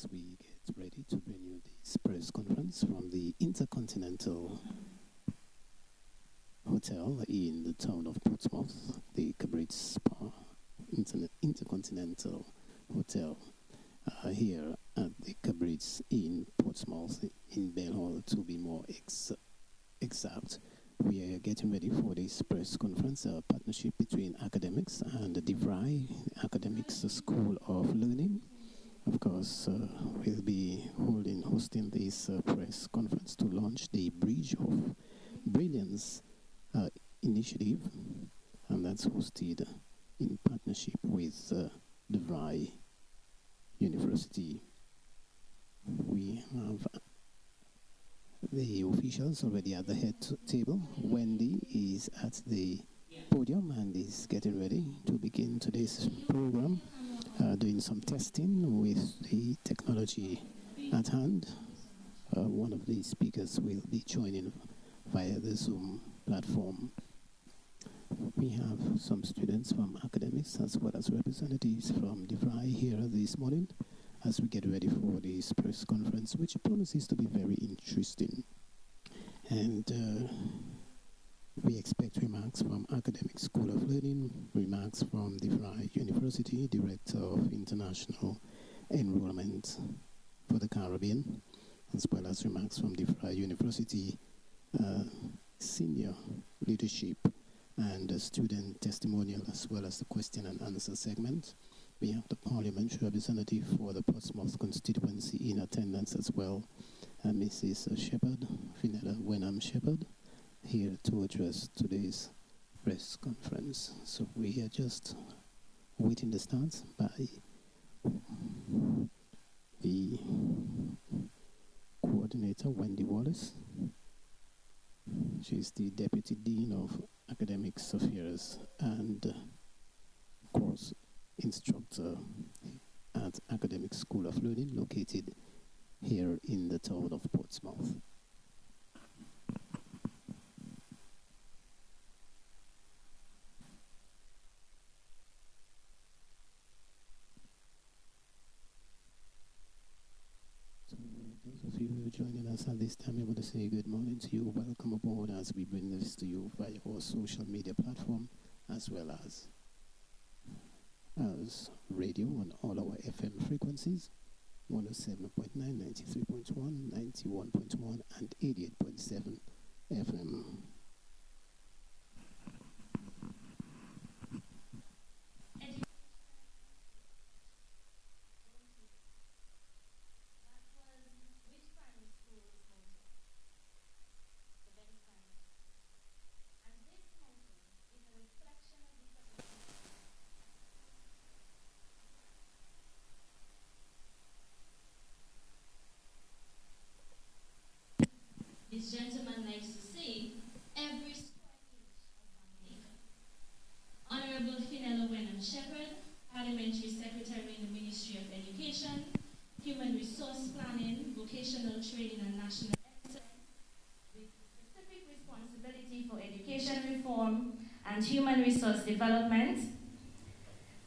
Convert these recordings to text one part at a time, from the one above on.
as we get ready to bring you this press conference from the Intercontinental Hotel in the town of Portsmouth, the Cabrit Spa Intercontinental Hotel here at the Cabrits in Portsmouth, in Bell Hall to be more exact. We are getting ready for this press conference, a partnership between AcademiX and the DeVry, AcademiX School of Learning. Of course, we'll be hosting this press conference to launch the Bridge of Brilliance initiative, and that's hosted in partnership with DeVry University. We have the officials already at the head table. Wendy is at the podium and is getting ready to begin today's program, doing some testing with the technology at hand. One of the speakers will be joining via the Zoom platform. We have some students from AcademiX as well as representatives from DeVry here this morning as we get ready for this press conference, which promises to be very interesting. And we expect remarks from AcademiX School of Learning, remarks from DeVry University, Director of International Enrollment for the Caribbean, as well as remarks from DeVry University senior leadership and student testimonial, as well as the question and answer segment. We have the parliamentary representative for the Portsmouth constituency in attendance as well, Mrs. Shepherd, Finella Wenham Shepherd, here to address today's press conference. So we are just waiting the start by the coordinator, Wendy Wallace. She's the Deputy Dean of Academics Affairs and course instructor at AcademiX School of Learning, located here in the town of Portsmouth. So those of you who are joining us at this time, I want to say good morning to you. Welcome aboard as we bring this to you via our social media platform, as well as radio on all our FM frequencies, 107.9, 93.1, 91.1, and 88.7 FM. This gentleman likes to say, every square inch of Dominica. Honorable Finella Wenham Shepherd, Parliamentary Secretary in the Ministry of Education, Human Resource Planning, Vocational Training and National Excellence, with specific responsibility for education reform and human resource development.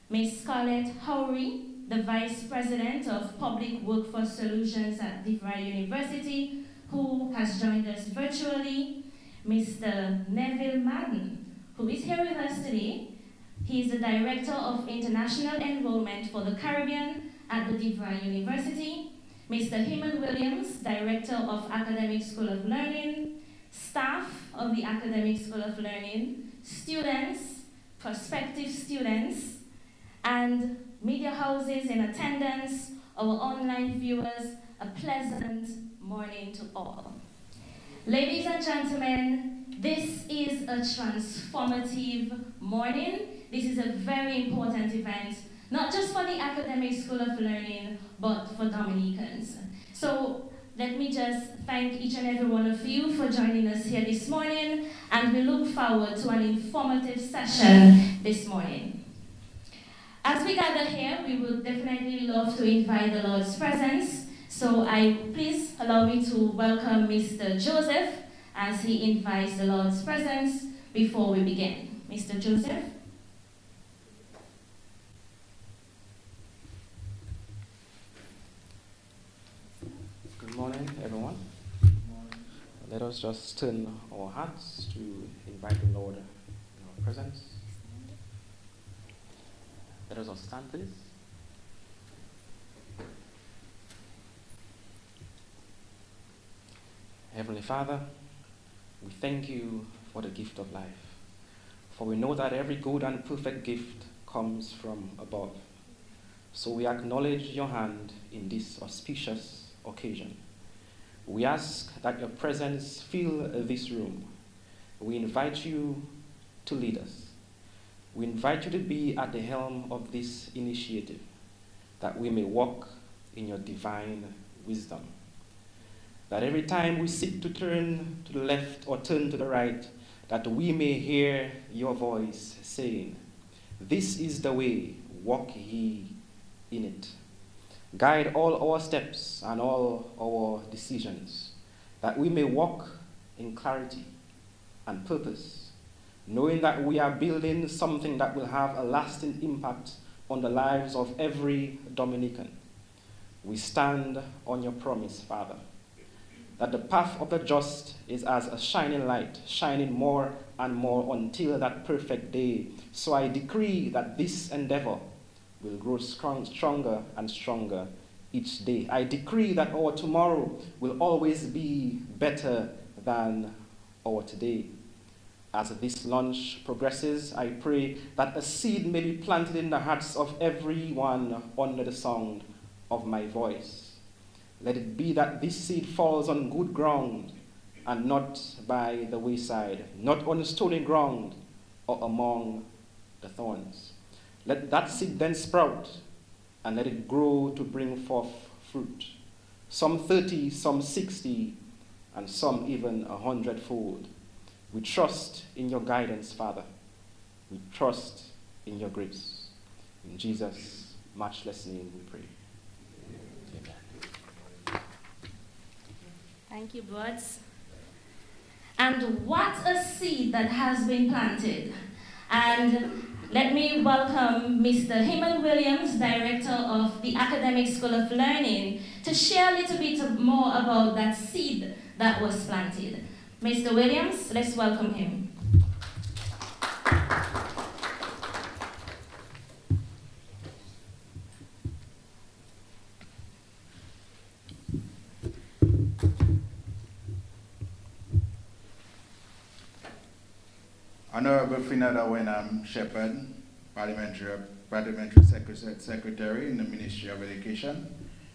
Ms. Scarlett Howry, the Vice President of Public Workforce Solutions at DeVry University, who has joined us virtually, Mr. Neville Madden, who is here with us today. He is the Director of International Enrollment for the Caribbean at the DeVry University, Mr. Heman Williams, Director of AcademiX School of Learning, staff of the AcademiX School of Learning, students, prospective students, and media houses in attendance, our online viewers, a pleasant morning to all. Ladies and gentlemen, this is a transformative morning. This is a very important event, not just for the AcademiX School of Learning, but for Dominicans. So let me just thank each and every one of you for joining us here this morning, and we look forward to an informative session this morning. As we gather here, we would definitely love to invite the Lord's presence. So please allow me to welcome Mr. Joseph as he invites the Lord's presence before we begin. Mr. Joseph. Good morning, everyone. Let us just turn our hearts to invite the Lord in our presence. Let us all stand, please. Heavenly Father, we thank you for the gift of life, for we know that every good and perfect gift comes from above. So we acknowledge your hand in this auspicious occasion. We ask that your presence fill this room. We invite you to lead us. We invite you to be at the helm of this initiative, that we may walk in your divine wisdom. That every time we seek to turn to the left or turn to the right, that we may hear your voice saying, "This is the way, walk ye in it." Guide all our steps and all our decisions, that we may walk in clarity and purpose, knowing that we are building something that will have a lasting impact on the lives of every Dominican. We stand on your promise, Father, that the path of the just is as a shining light, shining more and more until that perfect day. So I decree that this endeavor will grow stronger and stronger each day. I decree that our tomorrow will always be better than our today. As this launch progresses, I pray that a seed may be planted in the hearts of everyone under the sound of my voice. Let it be that this seed falls on good ground and not by the wayside, not on stony ground or among the thorns. Let that seed then sprout and let it grow to bring forth fruit, some 30, some 60, and some even 100-fold. We trust in your guidance, Father. We trust in your grace. In Jesus' matchless name we pray. Amen. Thank you, Buds. And what a seed that has been planted. And let me welcome Mr. Heman Williams, Director of the AcademiX School of Learning, to share a little bit more about that seed that was planted. Mr. Williams, let's welcome him. Honorable Finada Wenham Shepherd, Parliamentary Secretary in the Ministry of Education,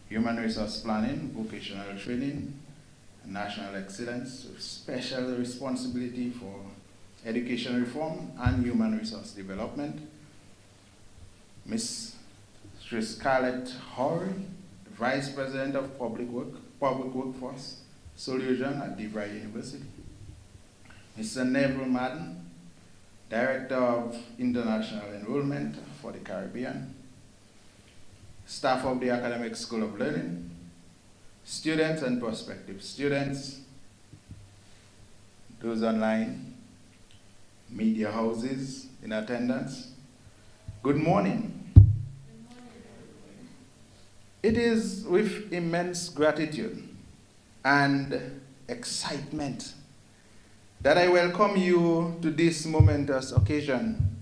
Human Resource Planning, Vocational Training, and National Excellence, with special responsibility for education reform and human resource development. Ms. Scarlett Horry, Vice President of Public Workforce Solution at DeVry University. Mr. Neville Madden, Director of International Enrollment for the Caribbean, staff of the AcademiX School of Learning, students and prospective students, those online, media houses in attendance, good morning. It is with immense gratitude and excitement that I welcome you to this momentous occasion,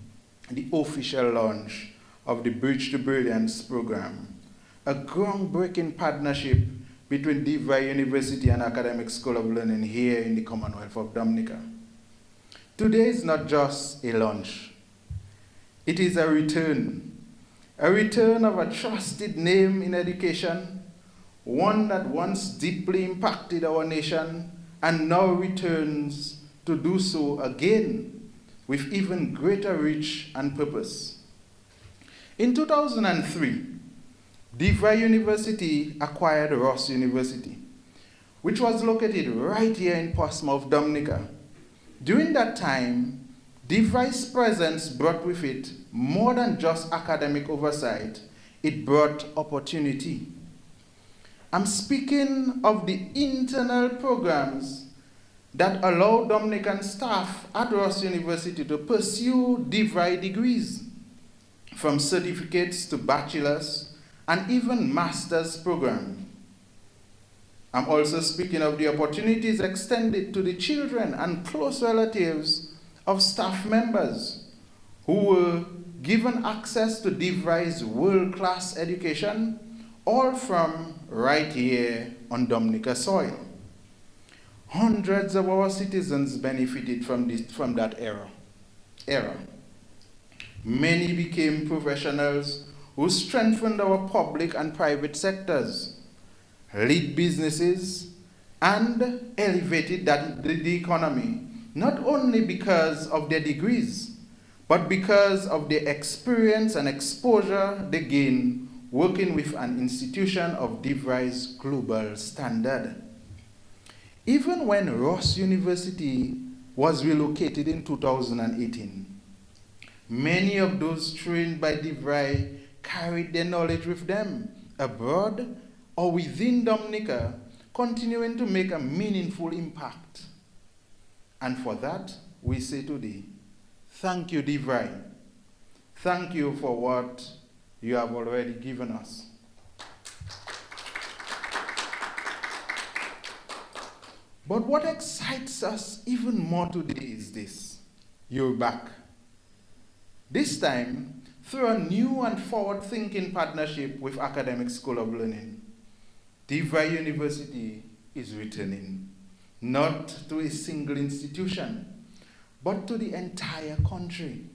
the official launch of the Bridge to Brilliance program, a groundbreaking partnership between DeVry University and AcademiX School of Learning here in the Commonwealth of Dominica. Today is not just a launch, it is a return of a trusted name in education, one that once deeply impacted our nation and now returns to do so again with even greater reach and purpose. In 2003, DeVry University acquired Ross University, which was located right here in Portsmouth, Dominica. During that time, DeVry's presence brought with it more than just academic oversight, it brought opportunity. I'm speaking of the internal programs that allow Dominican staff at Ross University to pursue DeVry degrees, from certificates to bachelor's and even master's program. I'm also speaking of the opportunities extended to the children and close relatives of staff members who were given access to DeVry's world-class education, all from right here on Dominica soil. Hundreds of our citizens benefited from that era. Many became professionals who strengthened our public and private sectors, lead businesses, and elevated the economy, not only because of their degrees, but because of the experience and exposure they gain working with an institution of DeVry's global standard. Even when Ross University was relocated in 2018, many of those trained by DeVry carried their knowledge with them abroad or within Dominica, continuing to make a meaningful impact. And for that, we say today, thank you, DeVry. Thank you for what you have already given us. But what excites us even more today is this: you're back. This time, through a new and forward-thinking partnership with AcademiX School of Learning, DeVry University is returning, not to a single institution, but to the entire country.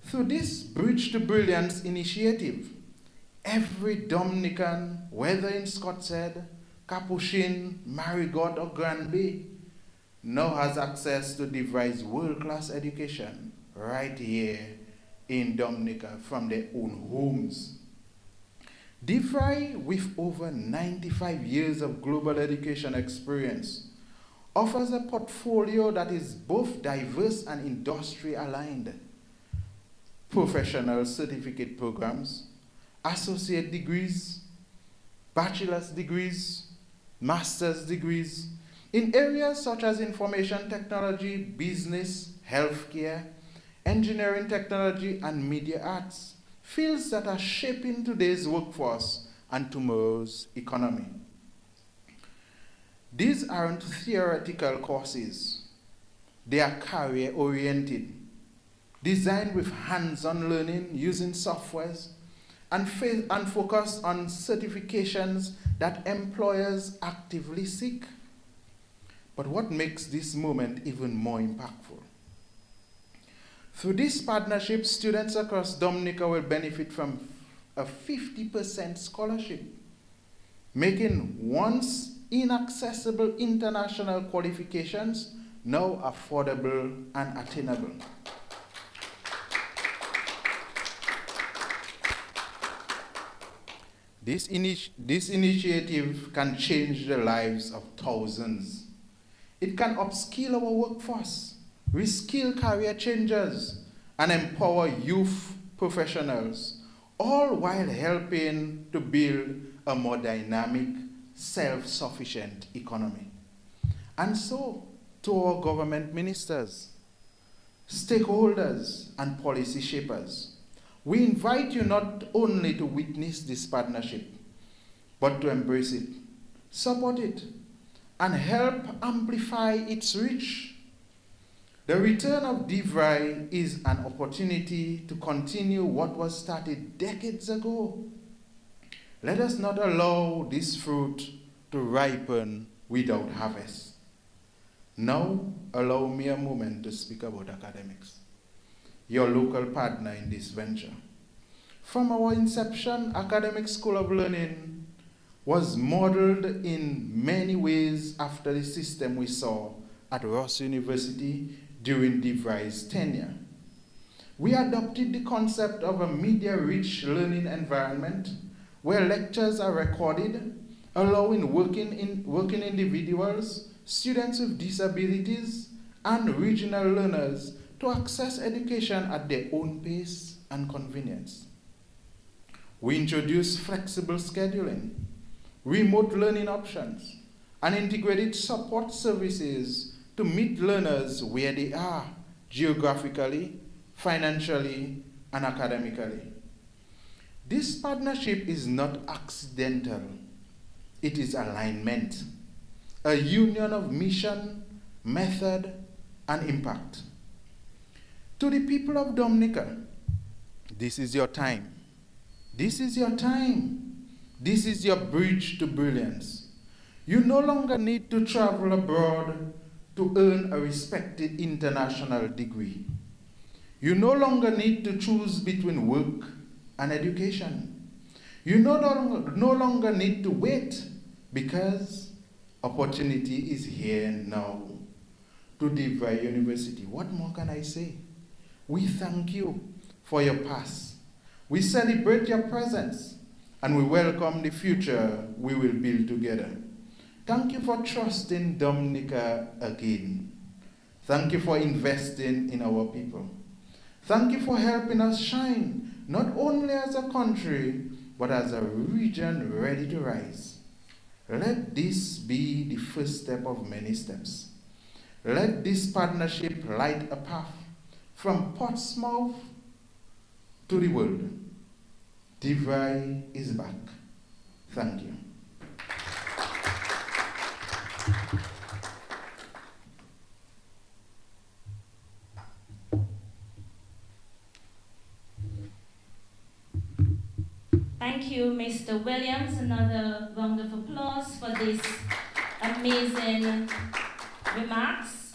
Through this Bridge to Brilliance initiative, every Dominican, whether in Scotshead, Capuchin, Marigot, or Granby, now has access to DeVry's world-class education right here in Dominica from their own homes. DeVry, with over 95 years of global education experience, offers a portfolio that is both diverse and industry-aligned. Professional certificate programs, associate degrees, bachelor's degrees, master's degrees in areas such as information technology, business, healthcare, engineering technology, and media arts, fields that are shaping today's workforce and tomorrow's economy. These aren't theoretical courses. They are career-oriented, designed with hands-on learning using softwares, and focused on certifications that employers actively seek. But what makes this moment even more impactful? Through this partnership, students across Dominica will benefit from a 50% scholarship, making once inaccessible international qualifications now affordable and attainable. This initiative can change the lives of thousands. It can upskill our workforce, reskill career changers, and empower youth professionals, all while helping to build a more dynamic, self-sufficient economy. And so, to our government ministers, stakeholders, and policy shapers, we invite you not only to witness this partnership, but to embrace it, support it, and help amplify its reach. The return of DeVry is an opportunity to continue what was started decades ago. Let us not allow this fruit to ripen without harvest. Now, allow me a moment to speak about AcademiX, your local partner in this venture. From our inception, AcademiX School of Learning was modeled in many ways after the system we saw at Ross University during DeVry's tenure. We adopted the concept of a media-rich learning environment where lectures are recorded, allowing working individuals, students with disabilities, and regional learners to access education at their own pace and convenience. We introduced flexible scheduling, remote learning options, and integrated support services to meet learners where they are geographically, financially, and academically. This partnership is not accidental. It is alignment, a union of mission, method, and impact. To the people of Dominica, this is your time. This is your time. This is your bridge to brilliance. You no longer need to travel abroad to earn a respected international degree. You no longer need to choose between work and education. You no longer need to wait because opportunity is here now. To DeVry University, what more can I say? We thank you for your past. We celebrate your presence and we welcome the future we will build together. Thank you for trusting Dominica again. Thank you for investing in our people. Thank you for helping us shine, not only as a country, but as a region ready to rise. Let this be the first step of many steps. Let this partnership light a path from Portsmouth to the world. DeVry is back. Thank you. Thank you, Mr. Williams. Another round of applause for this amazing remarks.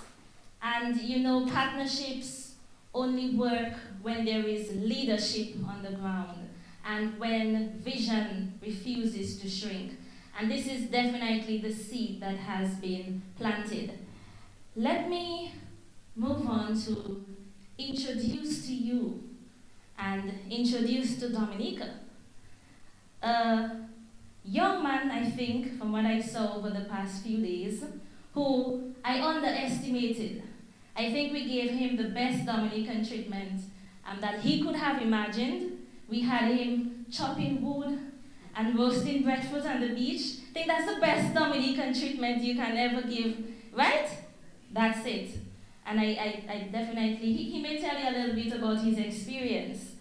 And you know, partnerships only work when there is leadership on the ground and when vision refuses to shrink. And this is definitely the seed that has been planted. Let me move on to introduce to you and introduce to Dominica a young man, I think, from what I saw over the past few days, who I underestimated. I think we gave him the best Dominican treatment that he could have imagined. We had him chopping wood and roasting breadfruit on the beach. I think that's the best Dominican treatment you can ever give, right? That's it. And I definitely, he may tell you a little bit about his experience.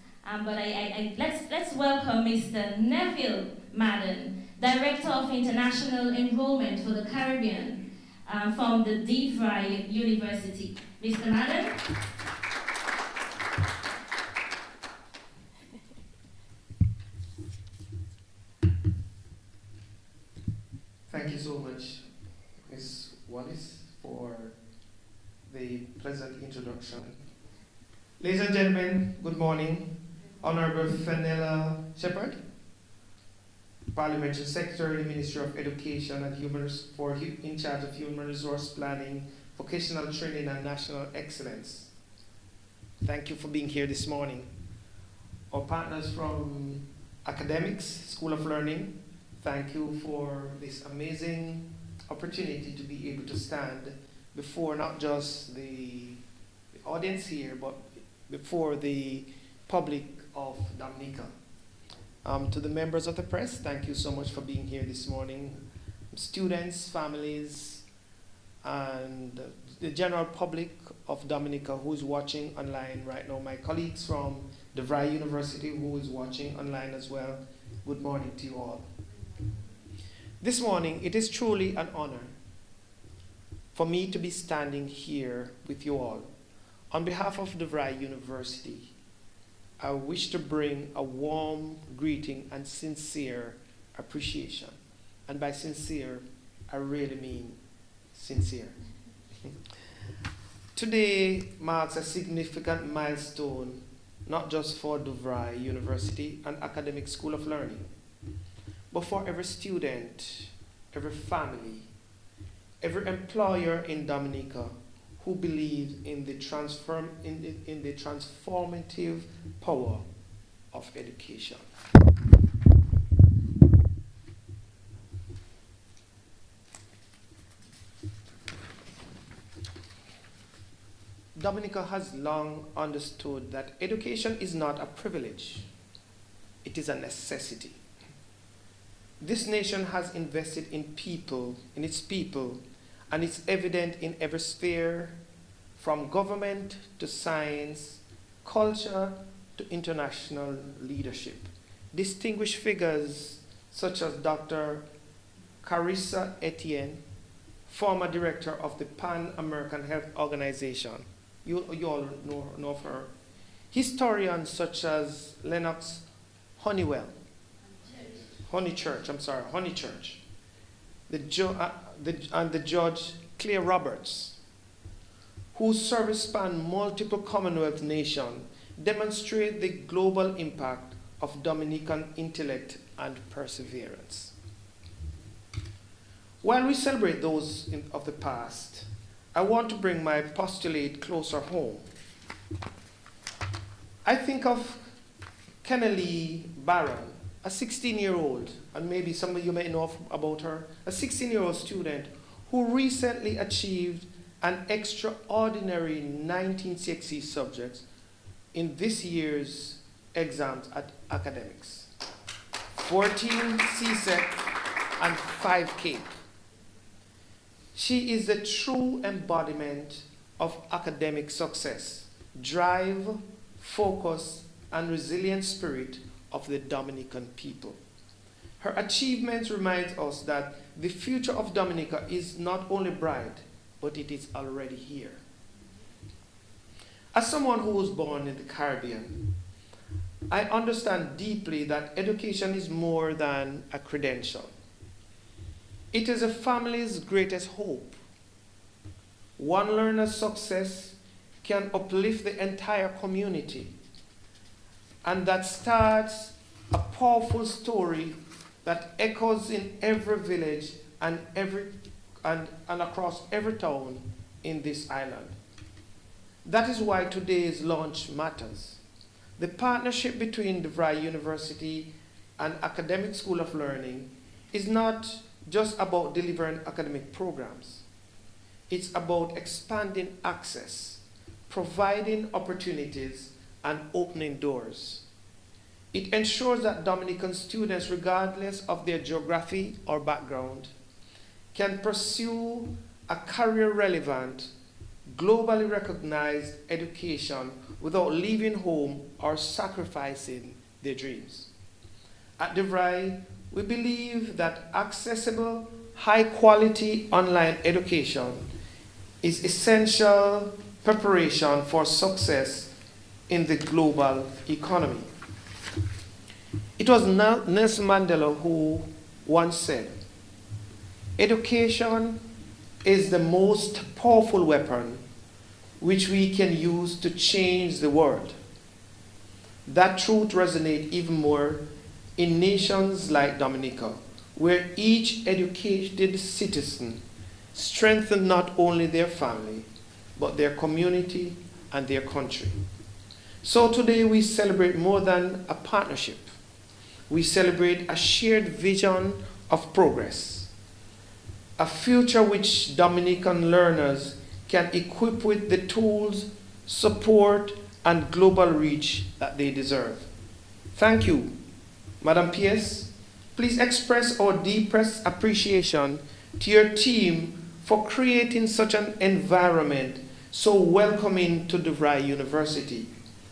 But let's welcome Mr. Neville Madden, Director of International Enrollment for the Caribbean from the DeVry University. Mr. Madden. Thank you so much, Ms. Wallace, for the pleasant introduction. Ladies and gentlemen, good morning. Honorable Fenella Shepherd, Parliamentary Secretary, Ministry of Education and in charge of Human Resource Planning, Vocational Training and National Excellence. Thank you for being here this morning. Our partners from AcademiX, School of Learning, thank you for this amazing opportunity to be able to stand before not just the audience here, but before the public of Dominica. To the members of the press, thank you so much for being here this morning. Students, families, and the general public of Dominica who is watching online right now. My colleagues from DeVry University who is watching online as well. Good morning to you all. This morning, it is truly an honor for me to be standing here with you all. On behalf of DeVry University, I wish to bring a warm greeting and sincere appreciation. And by sincere, I really mean sincere. Today marks a significant milestone, not just for DeVry University and AcademiX School of Learning, but for every student, every family, every employer in Dominica who believes in the transformative power of education. Dominica has long understood that education is not a privilege, it is a necessity. This nation has invested in people, in its people, and it's evident in every sphere, from government to science, culture to international leadership. Distinguished figures such as Dr. Carissa Etienne, former director of the Pan American Health Organization. You all know of her. Historians such as Lennox Honeychurch, and the judge Claire Roberts, whose service spanned multiple Commonwealth nations, demonstrate the global impact of Dominican intellect and perseverance. While we celebrate those of the past, I want to bring my postulate closer home. I think of Kennelly Barron, a 16-year-old, and maybe some of you may know about her, a 16-year-old student who recently achieved an extraordinary 19 CXC subjects in this year's exams at AcademiX. 14 CSEC and 5 CAPE. She is the true embodiment of academic success, drive, focus, and resilient spirit of the Dominican people. Her achievements remind us that the future of Dominica is not only bright, but it is already here. As someone who was born in the Caribbean, I understand deeply that education is more than a credential. It is a family's greatest hope. One learner's success can uplift the entire community, and that starts a powerful story that echoes in every village and across every town in this island. That is why today's launch matters. The partnership between DeVry University and Academic School of Learning is not just about delivering academic programs. It's about expanding access, providing opportunities, and opening doors. It ensures that Dominican students, regardless of their geography or background, can pursue a career-relevant, globally recognized education without leaving home or sacrificing their dreams. At DeVry, we believe that accessible, high-quality online education is essential preparation for success in the global economy. It was Nelson Mandela who once said, "Education is the most powerful weapon which we can use to change the world." That truth resonates even more in nations like Dominica, where each educated citizen strengthens not only their family, but their community and their country. So today we celebrate more than a partnership. We celebrate a shared vision of progress, a future which Dominican learners can equip with the tools, support, and global reach that they deserve. Thank you. Madam PS, please express our deepest appreciation to your team for creating such an environment so welcoming to DeVry University,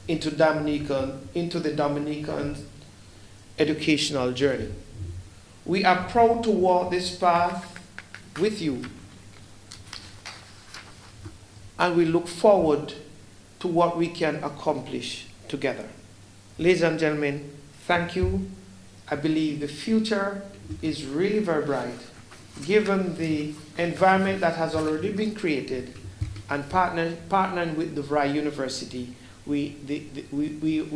into the Dominican educational journey. We are proud to walk this path with you, and we look forward to what we can accomplish together. Ladies and gentlemen, thank you. I believe the future is really very bright, given the environment that has already been created, and partnering with DeVry University, we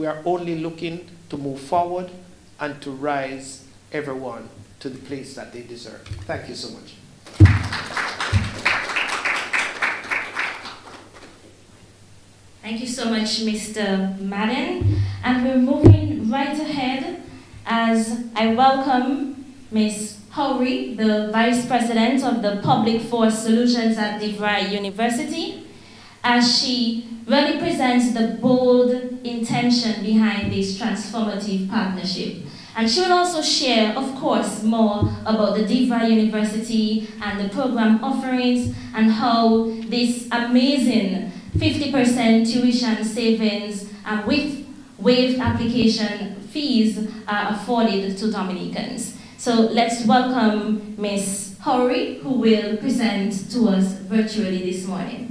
are only looking to move forward and to rise everyone to the place that they deserve. Thank you so much. Thank you so much, Mr. Madden. And we're moving right ahead as I welcome Ms. Howry, the Vice President of the Public Force Solutions at DeVry University, as she really presents the bold intention behind this transformative partnership. And she will also share, of course, more about the DeVry University and the program offerings and how this amazing 50% tuition savings with waived application fees are afforded to Dominicans. So let's welcome Miss Hori, who will present to us virtually this morning.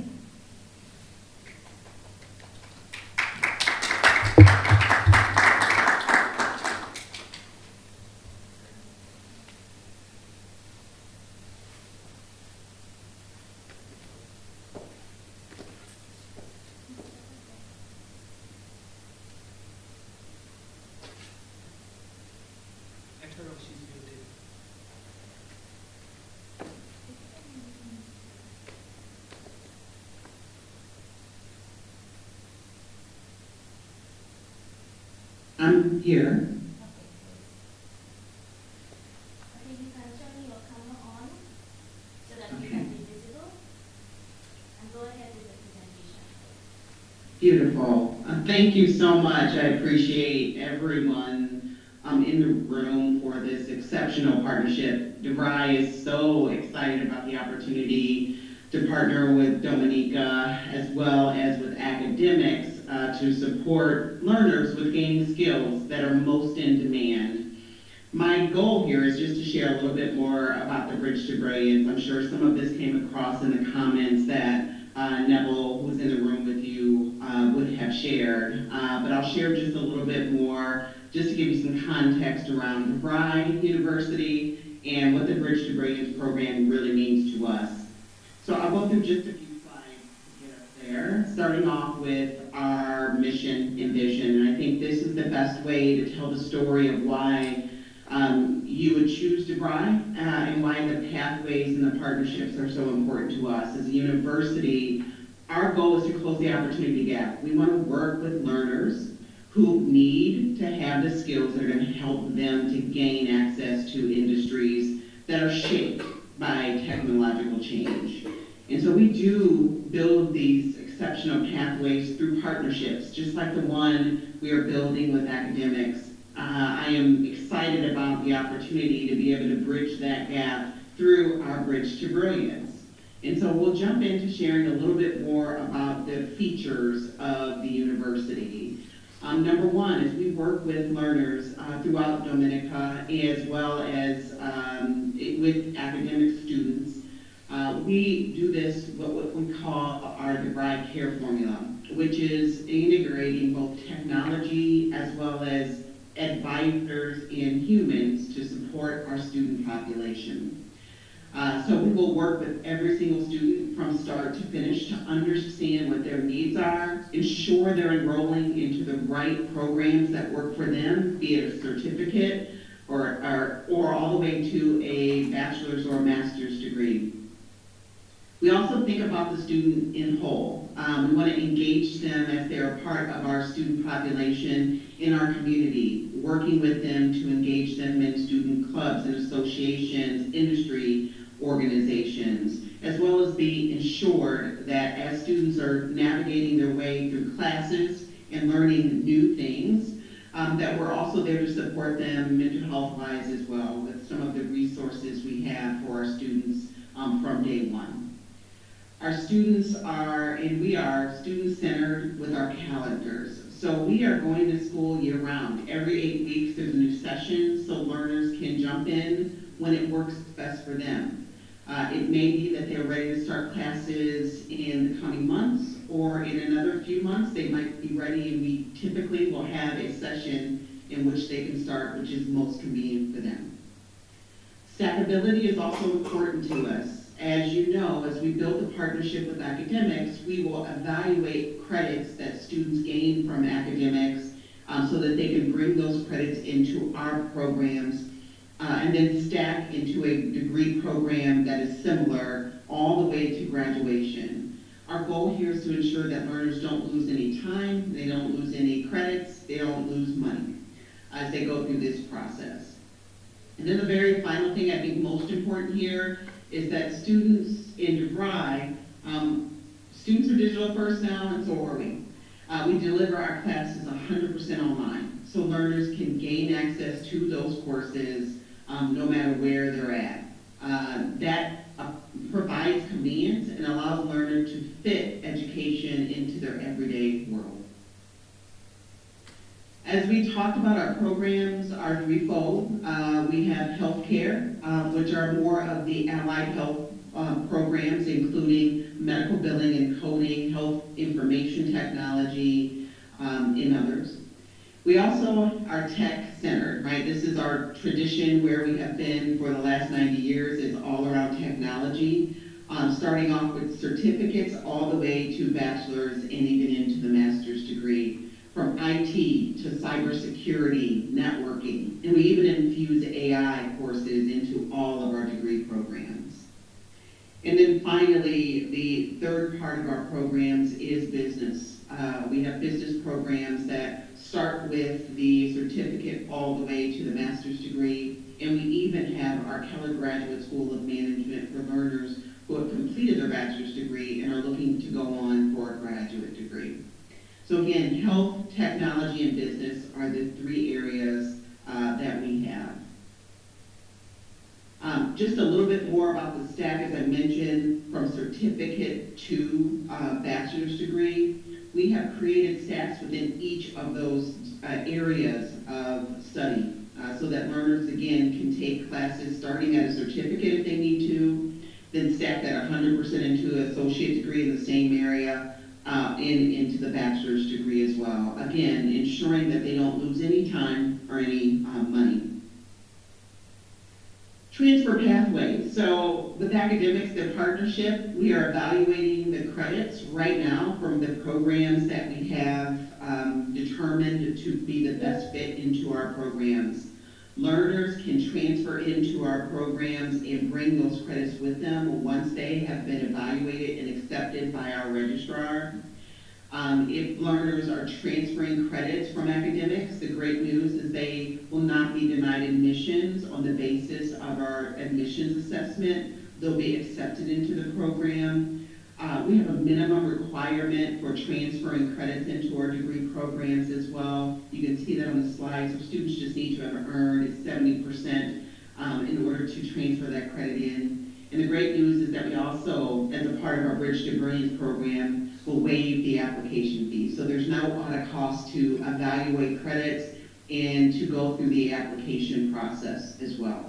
I'm here. I think you can turn your camera on so that you Okay. can be visible. And go ahead with the presentation. Beautiful. Thank you so much. I appreciate everyone in the room for this exceptional partnership. DeVry is so excited about the opportunity to partner with Dominica as well as with AcademiX to support learners with gaining skills that are most in demand. My goal here is just to share a little bit more about the Bridge to Brilliance. I'm sure some of this came across in the comments that Neville, who's in the room with you, would have shared. But I'll share just a little bit more just to give you some context around DeVry University and what the Bridge to Brilliance program really means to us. So I'll go through just a few slides to get us there, starting off with our mission and vision. And I think this is the best way to tell the story of why you would choose DeVry and why the pathways and the partnerships are so important to us. As a university, our goal is to close the opportunity gap. We want to work with learners who need to have the skills that are going to help them to gain access to industries that are shaped by technological change. And so we do build these exceptional pathways through partnerships, just like the one we are building with AcademiX. I am excited about the opportunity to be able to bridge that gap through our Bridge to Brilliance. And so we'll jump into sharing a little bit more about the features of the university. Number one is we work with learners throughout Dominica as well as with academic students. We do this, what we call our DeVry Care Formula, which is integrating both technology as well as advisors and humans to support our student population. So we will work with every single student from start to finish to understand what their needs are, ensure they're enrolling into the right programs that work for them, be it a certificate or all the way to a bachelor's or master's degree. We also think about the student in whole. We want to engage them as they're a part of our student population in our community, working with them to engage them in student clubs and associations, industry organizations, as well as be ensured that as students are navigating their way through classes and learning new things, that we're also there to support them mental health-wise as well with some of the resources we have for our students from day one. Our students are, and we are, student-centered with our calendars. So we are going to school year-round. Every 8 weeks there's a new session so learners can jump in when it works best for them. It may be that they're ready to start classes in the coming months, or in another few months they might be ready, and we typically will have a session in which they can start, which is most convenient for them. Stackability is also important to us. As you know, as we build a partnership with AcademiX, we will evaluate credits that students gain from AcademiX so that they can bring those credits into our programs and then stack into a degree program that is similar all the way to graduation. Our goal here is to ensure that learners don't lose any time, they don't lose any credits, they don't lose money as they go through this process. And then the very final thing I think most important here is that students in DeVry, students are digital first now, and so are we. We deliver our classes 100% online, so learners can gain access to those courses no matter where they're at. That provides convenience and allows learners to fit education into their everyday world. As we talked about, our programs are threefold. We have healthcare, which are more of the allied health programs, including medical billing and coding, health information technology, and others. We also are tech-centered, right? This is our tradition where we have been for the last 90 years. It's all around technology, starting off with certificates all the way to bachelor's and even into the master's degree, from IT to cybersecurity, networking, and we even infuse AI courses into all of our degree programs. And then finally, the third part of our programs is business. We have business programs that start with the certificate all the way to the master's degree, and we even have our Keller Graduate School of Management for learners who have completed their bachelor's degree and are looking to go on for a graduate degree. So again, health, technology, and business are the three areas that we have. Just a little bit more about the stack, as I mentioned, from certificate to bachelor's degree. We have created stacks within each of those areas of study so that learners, again, can take classes starting at a certificate if they need to, then stack that 100% into an associate degree in the same area, and into the bachelor's degree as well. Again, ensuring that they don't lose any time or any money. Transfer pathways. So with AcademiX, the partnership, we are evaluating the credits right now from the programs that we have determined to be the best fit into our programs. Learners can transfer into our programs and bring those credits with them once they have been evaluated and accepted by our registrar. If learners are transferring credits from AcademiX, the great news is they will not be denied admissions on the basis of our admissions assessment. They'll be accepted into the program. We have a minimum requirement for transferring credits into our degree programs as well. You can see that on the slide. So students just need to have earned 70% in order to transfer that credit in. And the great news is that we also, as a part of our Bridge to Brilliance program, will waive the application fee. So there's no audit cost to evaluate credits and to go through the application process as well.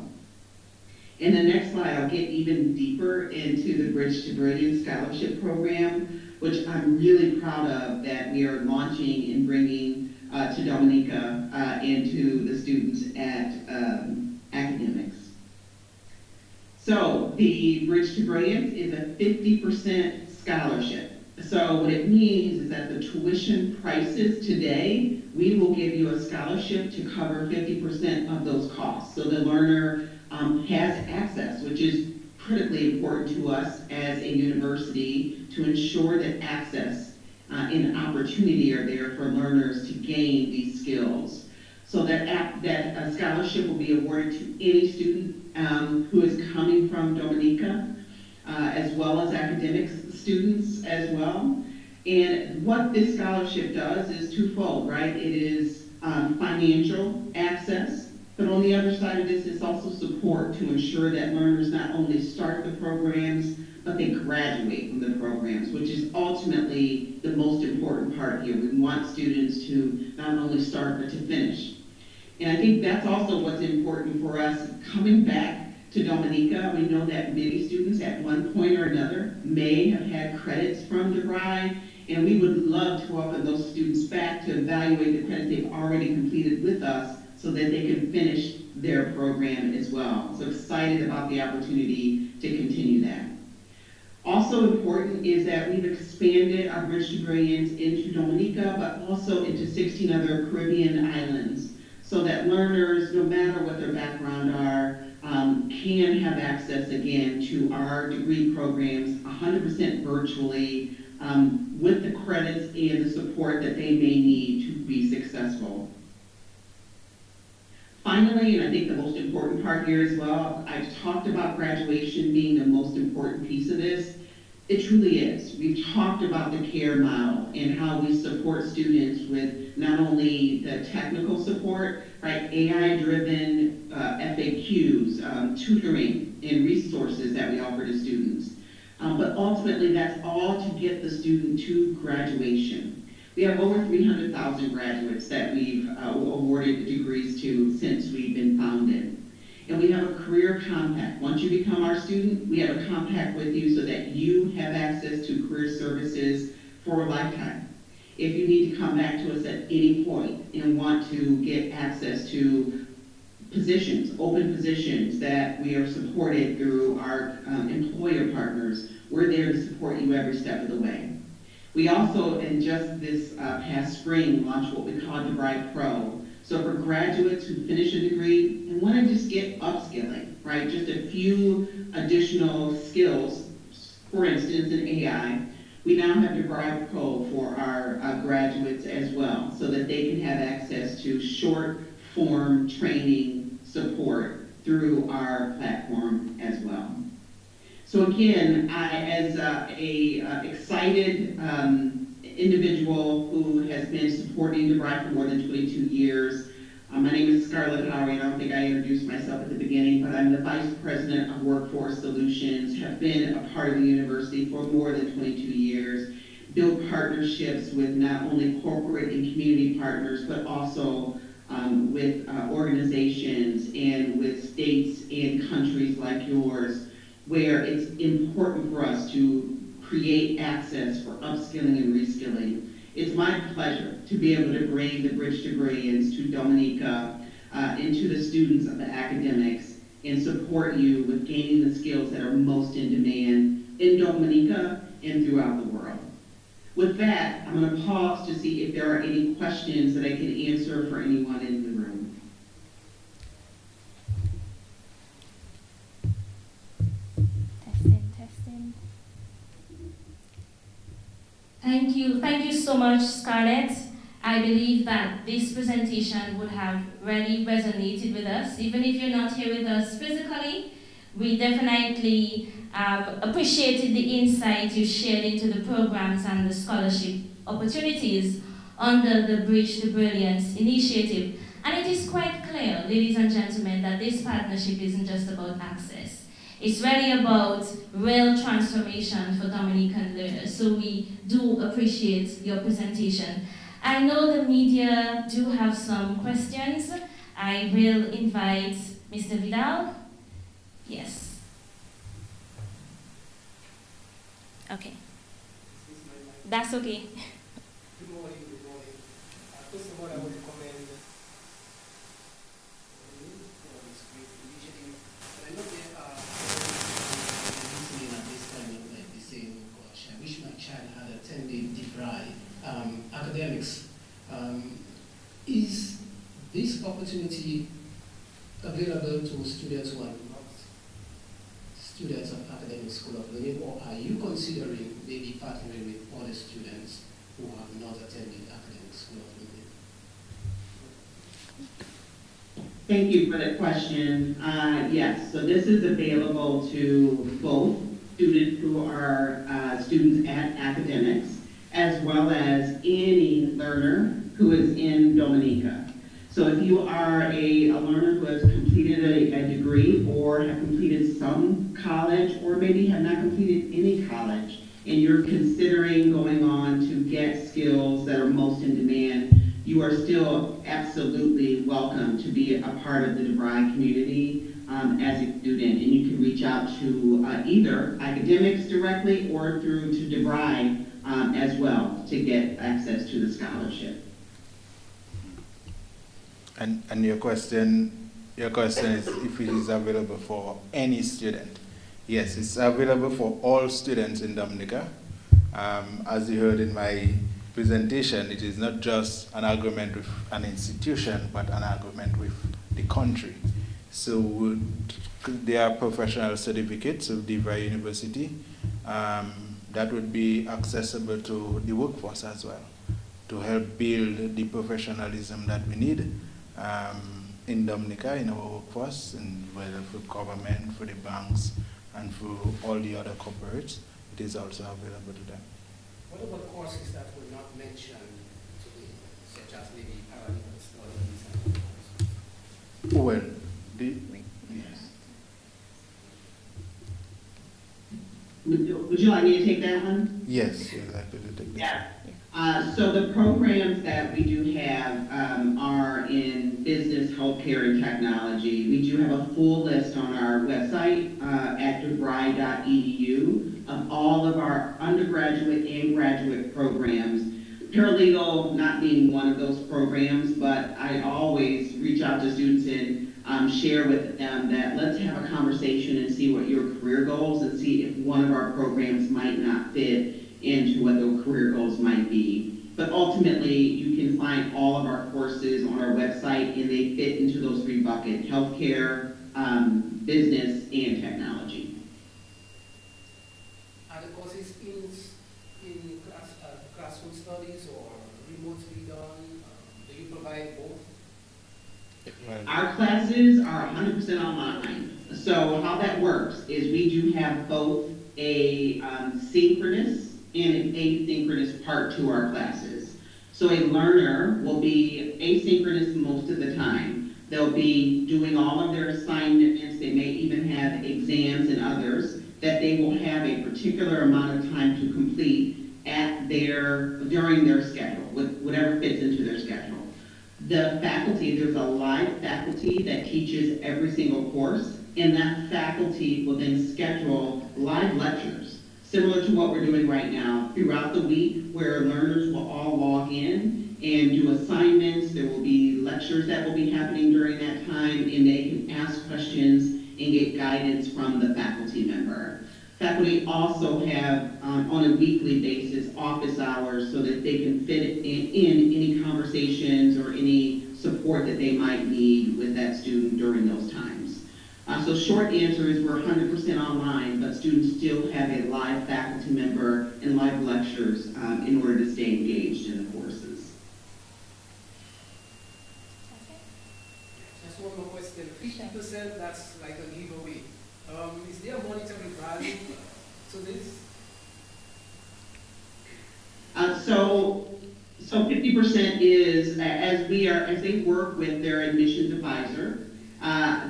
In the next slide, I'll get even deeper into the Bridge to Brilliance Scholarship Program, which I'm really proud of that we are launching and bringing to Dominica and to the students at AcademiX. So the Bridge to Brilliance is a 50% scholarship. So what it means is that the tuition prices today, we will give you a scholarship to cover 50% of those costs. So the learner has access, which is critically important to us as a university to ensure that access and opportunity are there for learners to gain these skills. So that scholarship will be awarded to any student who is coming from Dominica, as well as AcademiX students as well. And what this scholarship does is twofold, right? It is financial access, but on the other side of this is also support to ensure that learners not only start the programs, but they graduate from the programs, which is ultimately the most important part here. We want students to not only start, but to finish. And I think that's also what's important for us coming back to Dominica. We know that many students at one point or another may have had credits from DeVry, and we would love to welcome those students back to evaluate the credits they've already completed with us so that they can finish their program as well. So excited about the opportunity to continue that. Also important is that we've expanded our Bridge to Brilliance into Dominica, but also into 16 other Caribbean islands, so that learners, no matter what their background are, can have access again to our degree programs 100% virtually with the credits and the support that they may need to be successful. Finally, and I think the most important part here as well, I've talked about graduation being the most important piece of this. It truly is. We've talked about the CARE model and how we support students with not only the technical support, right, AI-driven FAQs, tutoring, and resources that we offer to students. But ultimately, that's all to get the student to graduation. We have over 300,000 graduates that we've awarded degrees to since we've been founded. And we have a career compact. Once you become our student, we have a compact with you so that you have access to career services for a lifetime. If you need to come back to us at any point and want to get access to positions, open positions that we are supported through our employer partners, we're there to support you every step of the way. We also, in just this past spring, launched what we call DeVry Pro. So for graduates who finish a degree and want to just get upskilling, right? Just a few additional skills, for instance, in AI, we now have DeVry Pro for our graduates as well, so that they can have access to short form training support through our platform as well. So again, as a excited individual who has been supporting DeVry for more than 22 years, my name is Scarlett Howery, and I don't think I introduced myself at the beginning, but I'm the Vice President of Workforce Solutions, have been a part of the university for more than 22 years, built partnerships with not only corporate and community partners, but also with organizations and with states and countries like yours, where it's important for us to create access for upskilling and reskilling. It's my pleasure to be able to bring the Bridge to Brilliance to Dominica and to the students of the AcademiX and support you with gaining the skills that are most in demand in Dominica and throughout the world. With that, I'm going to pause to see if there are any questions that I can answer for anyone in the room. Testing. Thank you so much, Scarlett. I believe that this presentation would have really resonated with us. Even if you're not here with us physically, we definitely appreciated the insight you shared into the programs and the scholarship opportunities under the Bridge to Brilliance initiative. And it is quite clear, ladies and gentlemen, that this partnership isn't just about access. It's really about real transformation for Dominican learners. So we do appreciate your presentation. I know the media do have some questions. I will invite Mr. Vidal. Yes. Okay. That's okay. Good morning, good morning. First of all, I want to commend for this great initiative. And I know there are listening at this time that might be saying, oh gosh, I wish my child had attended DeVry AcademiX. Is this opportunity available to students who are not students of Academic School of Learning, or are you considering maybe partnering with other students who have not attended Academic School of Learning? Thank you for that question. Yes, so this is available to both students who are students at AcademiX, as well as any learner who is in Dominica. So if you are a learner who has completed a degree or have completed some college or maybe have not completed any college and you're considering going on to get skills that are most in demand, you are still absolutely welcome to be a part of the DeVry community as a student. And you can reach out to either AcademiX directly or through to DeVry as well to get access to the scholarship. And your question is if it is available for any student. Yes, it's available for all students in Dominica. As you heard in my presentation, it is not just an agreement with an institution, but an agreement with the country. So there are professional certificates of DeVry University that would be accessible to the workforce as well, to help build the professionalism that we need in Dominica, in our workforce, and whether for government, for the banks, and for all the other corporates, it is also available to them. What about courses that were not mentioned today, such as maybe paralegal studies and courses? Well, yes. Would you like me to take that one? Yes, you'd like to take this. Yeah. So the programs that we do have are in business, healthcare, and technology. We do have a full list on our website at DeVry.edu of all of our undergraduate and graduate programs. Paralegal not being one of those programs, but I always reach out to students and share with them that let's have a conversation and see what your career goals and see if one of our programs might not fit into what those career goals might be. But ultimately, you can find all of our courses on our website and they fit into those three buckets: healthcare, business, and technology. Are the courses in classroom studies or remotely done? Do you provide both? Our classes are 100% online. So how that works is we do have both a synchronous and an asynchronous part to our classes. So a learner will be asynchronous most of the time. They'll be doing all of their assignments. They may even have exams and others that they will have a particular amount of time to complete during their schedule, with whatever fits into their schedule. The faculty, there's a live faculty that teaches every single course, and that faculty will then schedule live lectures, similar to what we're doing right now, throughout the week, where learners will all log in and do assignments. There will be lectures that will be happening during that time, and they can ask questions and get guidance from the faculty member. Faculty also have, on a weekly basis, office hours so that they can fit in any conversations or any support that they might need with that student during those times. So short answer is we're 100% online, but students still have a live faculty member and live lectures in order to stay engaged in the courses. Just one more question. 50%, that's like a giveaway. Is there a monetary value to this? So 50% is as they work with their admissions advisor,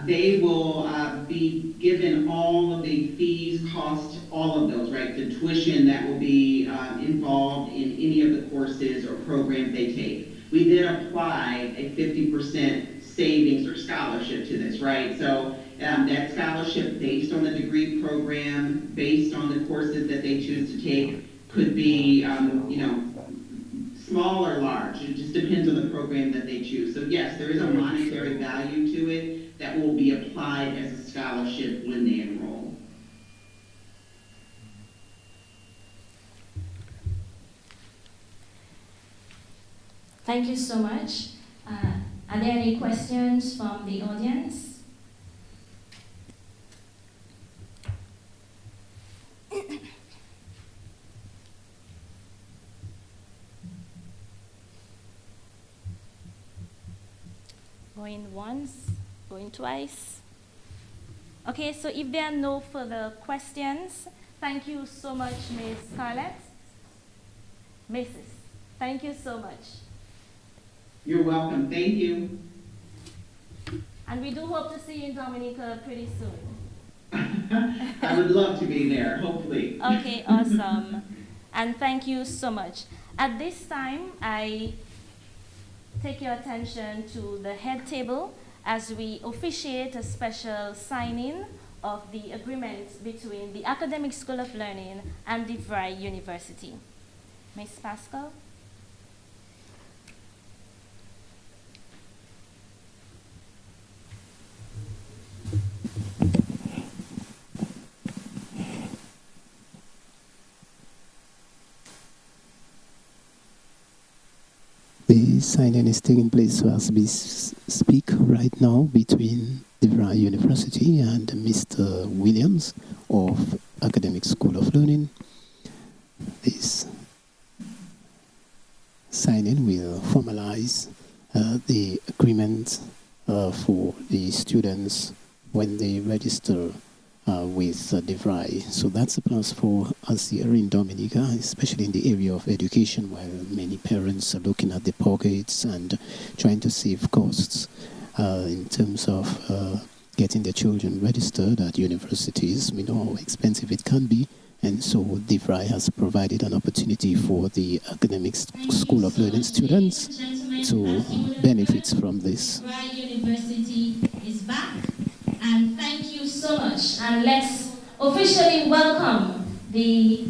they will be given all of the fees, costs, all of those, right? The tuition that will be involved in any of the courses or programs they take. We then apply a 50% savings or scholarship to this, right? So that scholarship based on the degree program, based on the courses that they choose to take, could be, small or large. It just depends on the program that they choose. So yes, there is a monetary value to it that will be applied as a scholarship when they enroll. Thank you so much. Are there any questions from the audience? Going once, going twice. Okay, so if there are no further questions, thank you so much, Ms. Scarlett. Mrs. Thank you so much. You're welcome. Thank you. And we do hope to see you in Dominica pretty soon. I would love to be there, hopefully. Okay, awesome. And thank you so much. At this time, I take your attention to the head table as we officiate a special signing of the agreement between the Academic School of Learning and DeVry University. Ms. Pascal? The signing is taking place as we speak right now between DeVry University and Mr. Williams of Academic School of Learning. This signing will formalize the agreement for the students when they register with DeVry. So that's a plus for us here in Dominica, especially in the area of education, where many parents are looking at their pockets and trying to save costs in terms of getting their children registered at universities. We know how expensive it can be, And so DeVry has provided an opportunity for the AcademiX School of Learning students to benefit from this. DeVry University is back, and thank you so much. And let's officially welcome the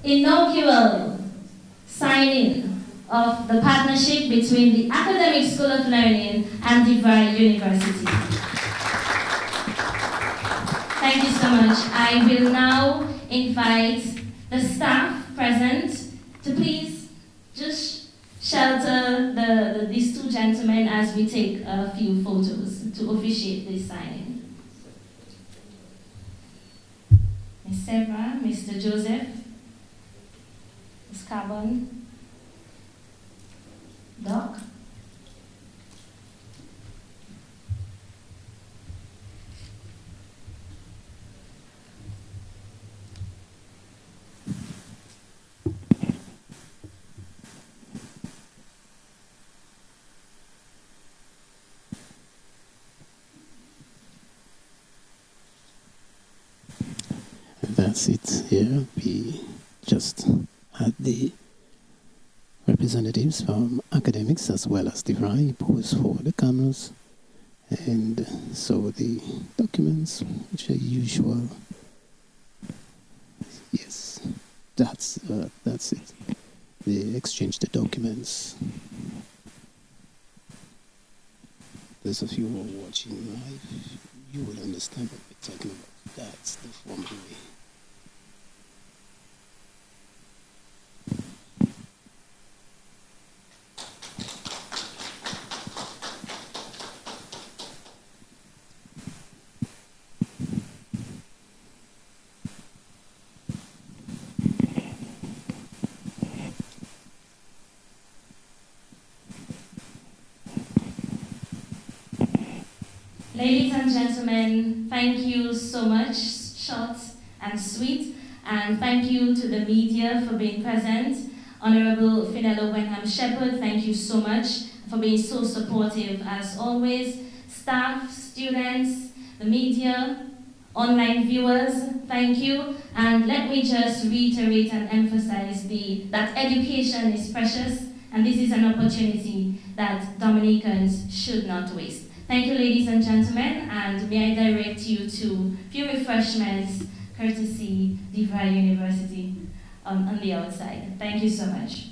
inaugural signing of the partnership between the AcademiX School of Learning and DeVry University. Thank you so much. I will now invite the staff present to please just shelter these two gentlemen as we take a few photos to officiate this signing. Ms. Sarah, Mr. Joseph, Ms. Carbon, Doc. That's it here. We just had the representatives from AcademiX as well as DeVry pose for the cameras. And so the documents, which are usual. Yes, that's it. They exchange the documents. Those of you who are watching live, you will understand what we're talking about. That's the formal way. Ladies and gentlemen, thank you so much, short and sweet, and thank you to the media for being present. Honorable Finello Wenham Shepherd, thank you so much for being so supportive as always. Staff, students, the media, online viewers, thank you. And let me just reiterate and emphasize that education is precious, and this is an opportunity that Dominicans should not waste. Thank you, ladies and gentlemen, and may I direct you to a few refreshments, courtesy DeVry University on the outside. Thank you so much.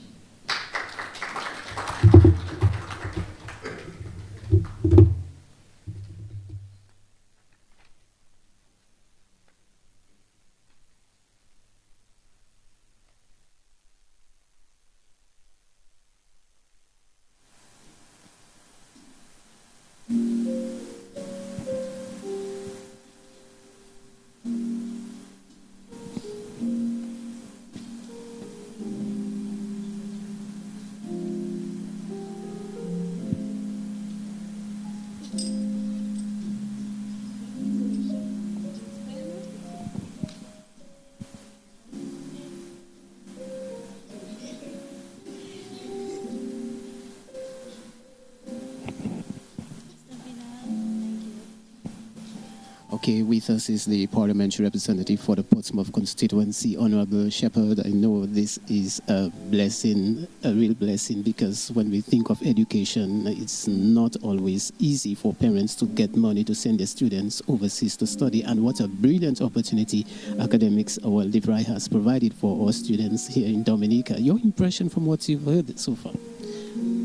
Okay, with us is the parliamentary representative for the Portsmouth constituency, Honorable Shepherd. I know this is a blessing, a real blessing, because when we think of education, it's not always easy for parents to get money to send their students overseas to study. And what a brilliant opportunity AcademiX, well, DeVry has provided for our students here in Dominica. Your impression from what you've heard so far?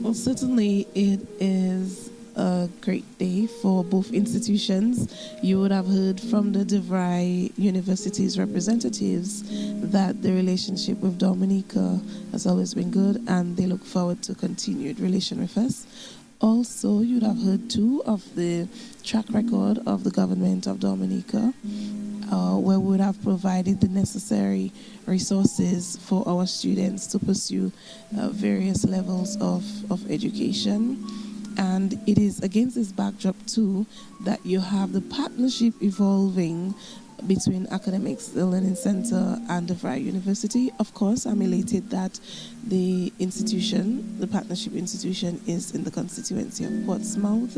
Well, certainly it is a great day for both institutions. You would have heard from the DeVry University's representatives that the relationship with Dominica has always been good, and they look forward to continued relation with us. Also, you'd have heard too of the track record of the government of Dominica, where we would have provided the necessary resources for our students to pursue various levels of education. And it is against this backdrop too that you have the partnership evolving between AcademiX, the Learning Center, and the DeVry University. Of course, I'm elated that the institution, the partnership institution, is in the constituency of Portsmouth.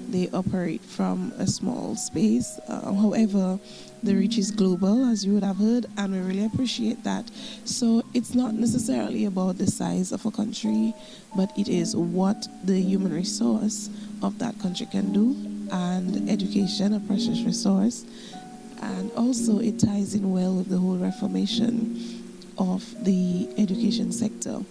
They operate from a small space. However, the reach is global, as you would have heard, and we really appreciate that. So it's not necessarily about the size of a country, but it is what the human resource of that country can do, and education, a precious resource. And also it ties in well with the whole reformation of the education sector.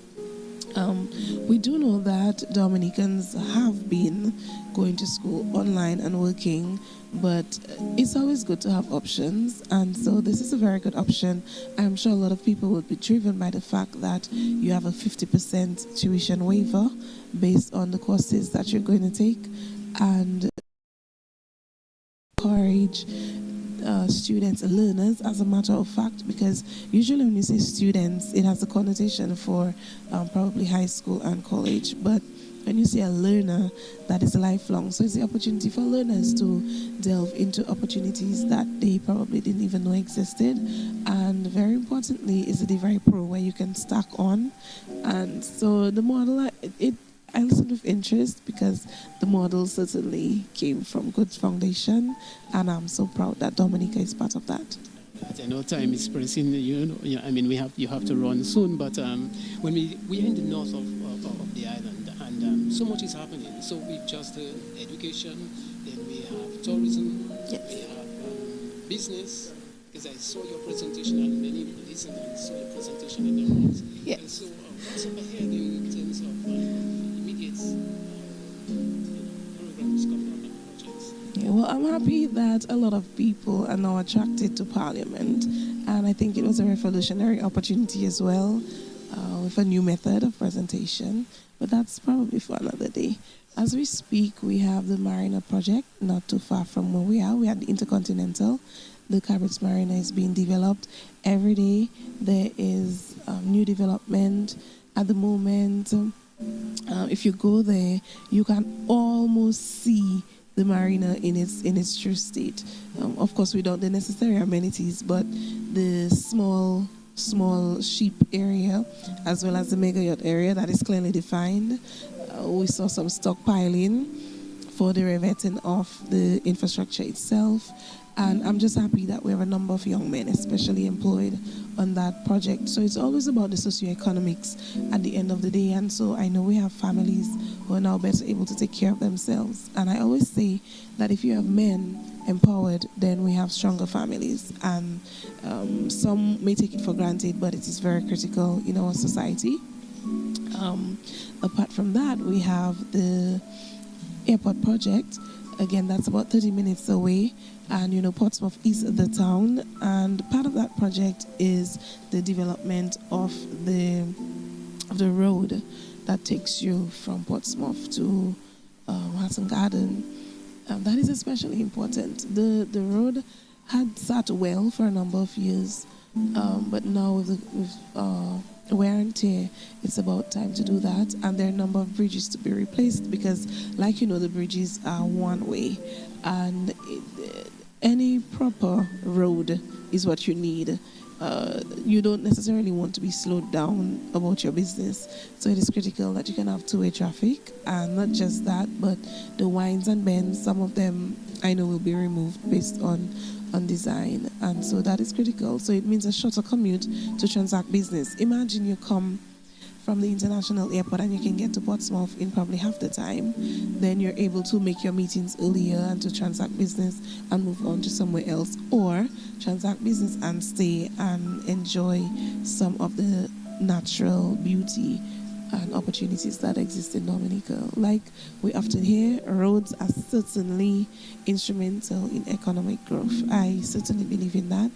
We do know that Dominicans have been going to school online and working, but it's always good to have options, and so this is a very good option. I'm sure a lot of people would be driven by the fact that you have a 50% tuition waiver based on the courses that you're going to take, and encourage students and learners, as a matter of fact, because usually when you say students, it has a connotation for probably high school and college, but when you say a learner, that is lifelong. So it's the opportunity for learners to delve into opportunities that they probably didn't even know existed. And very importantly is the DeVry Pro, where you can stack on. And so the model, I listened with interest because the model certainly came from good foundation, and I'm so proud that Dominica is part of that. I know time is pressing. I mean, you have to run soon. But when we're in the north of the island, and so much is happening. So we've just education, then we have tourism, Yes. we have business. Because I saw your presentation, and many listeners saw your presentation in the roads. Yes. And so what's up ahead in terms of immediate programs coming up and projects? Yeah, well, I'm happy that a lot of people are now attracted to Parliament, and I think it was a revolutionary opportunity as well, with a new method of presentation, but that's probably for another day. As we speak, we have the Marina project not too far from where we are. We have the Intercontinental. The Cabrits Marina is being developed. Every day there is new development. At the moment, if you go there, you can almost see the marina in its true state. Of course, without the necessary amenities, but the small ship area, as well as the mega yacht area, that is clearly defined. We saw some stockpiling for the revetting of the infrastructure itself. And I'm just happy that we have a number of young men, especially employed on that project. So it's always about the socioeconomics at the end of the day. And so I know we have families who are now better able to take care of themselves. And I always say that if you have men empowered, then we have stronger families. And some may take it for granted, but it is very critical in our society. Apart from that, we have the airport project. Again, that's about 30 minutes away, and Portsmouth is the town, and part of that project is the development of the road that takes you from Portsmouth to Hatton Garden. That is especially important. The road had sat well for a number of years, but now with wear and tear, it's about time to do that. And there are a number of bridges to be replaced because, like the bridges are one way, and any proper road is what you need. You don't necessarily want to be slowed down about your business, so it is critical that you can have two-way traffic. And not just that, but the winds and bends, some of them I know will be removed based on design, and so that is critical. So it means a shorter commute to transact business. Imagine you come from the international airport and you can get to Portsmouth in probably half the time. Then you're able to make your meetings earlier and to transact business and move on to somewhere else, or transact business and stay and enjoy some of the natural beauty and opportunities that exist in Dominica. Like we often hear, roads are certainly instrumental in economic growth. I certainly believe in that.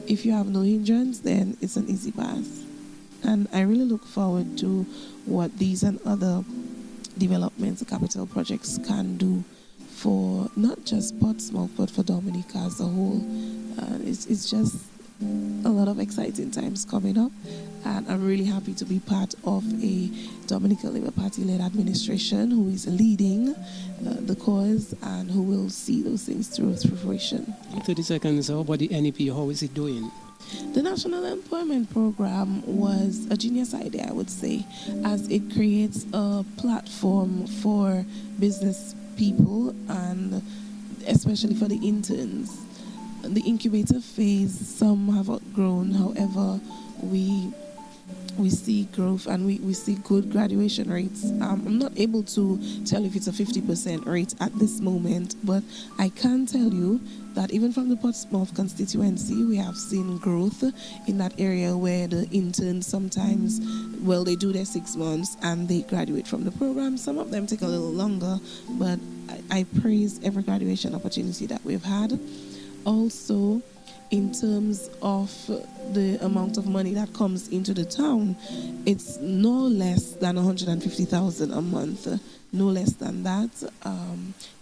If you have no hindrance, then it's an easy path. And I really look forward to what these and other developments, capital projects can do for not just Portsmouth, but for Dominica as a whole. It's just a lot of exciting times coming up, And I'm really happy to be part of a Dominican Labour Party-led administration who is leading the cause and who will see those things through to fruition. 30 seconds. How about the NEP? How is it doing? The National Employment Program was a genius idea, I would say, as it creates a platform for business people and especially for the interns. The incubator phase, some have outgrown, however, we see growth and we see good graduation rates. I'm not able to tell if it's a 50% rate at this moment, but I can tell you that even from the Portsmouth constituency, we have seen growth in that area where the interns sometimes, well, they do their 6 months and they graduate from the program. Some of them take a little longer, but I praise every graduation opportunity that we've had. Also, in terms of the amount of money that comes into the town, it's no less than 150,000 a month, no less than that.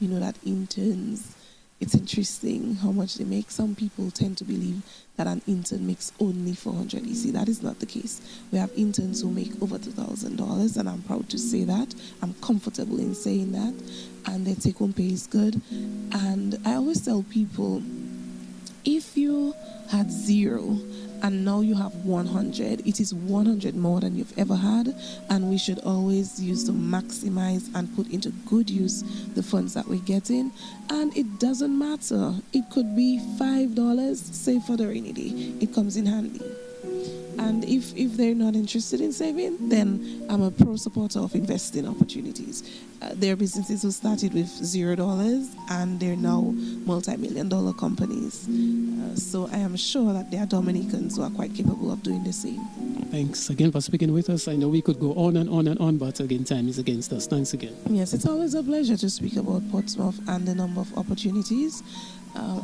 You know that interns, it's interesting how much they make. Some people tend to believe that an intern makes only 400. You see, that is not the case. We have interns who make over $2,000, and I'm proud to say that. I'm comfortable in saying that, and their take-home pay is good. And I always tell people, if you had 0 and now you have 100, it is 100 more than you've ever had, and we should always use to maximize and put into good use the funds that we're getting. And it doesn't matter. It could be $5, save for the rainy day. It comes in handy. And if they're not interested in saving, then I'm a pro supporter of investing opportunities. There are businesses who started with $0 and they're now multi-million-dollar companies. So I am sure that there are Dominicans who are quite capable of doing the same. Thanks again for speaking with us. I know we could go on and on and on, but again, time is against us. Thanks again. Yes, it's always a pleasure to speak about Portsmouth and the number of opportunities.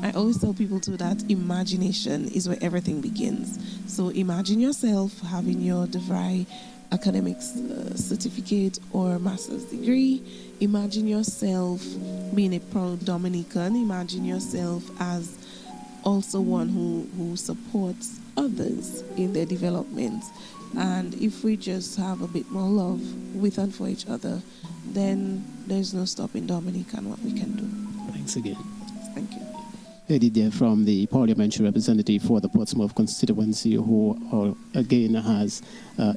I always tell people too that imagination is where everything begins. So imagine yourself having your DeVry AcademiX certificate or master's degree. Imagine yourself being a proud Dominican. Imagine yourself as also one who supports others in their development. And if we just have a bit more love with and for each other, then there's no stopping Dominican what we can do. Thanks again. Thank you. Headed there from the parliamentary representative for the Portsmouth constituency, who again has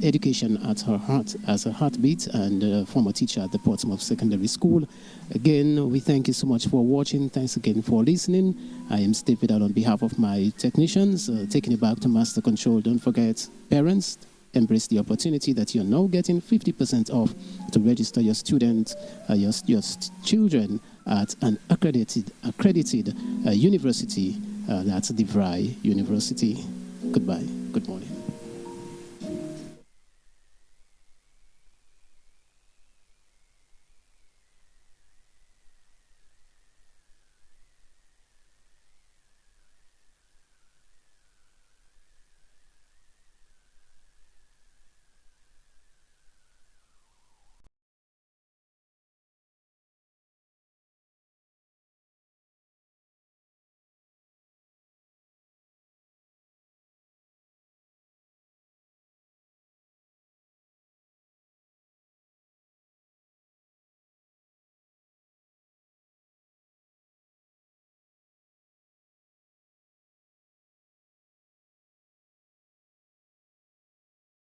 education at her heart as a heartbeat, and former teacher at the Portsmouth Secondary School. Again, we thank you so much for watching. Thanks again for listening. I am Steve Vidal on behalf of my technicians, taking it back to Master Control. Don't forget, parents, embrace the opportunity that you're now getting 50% off to register your students, your children at an accredited university. That's DeVry University. Goodbye. Good morning.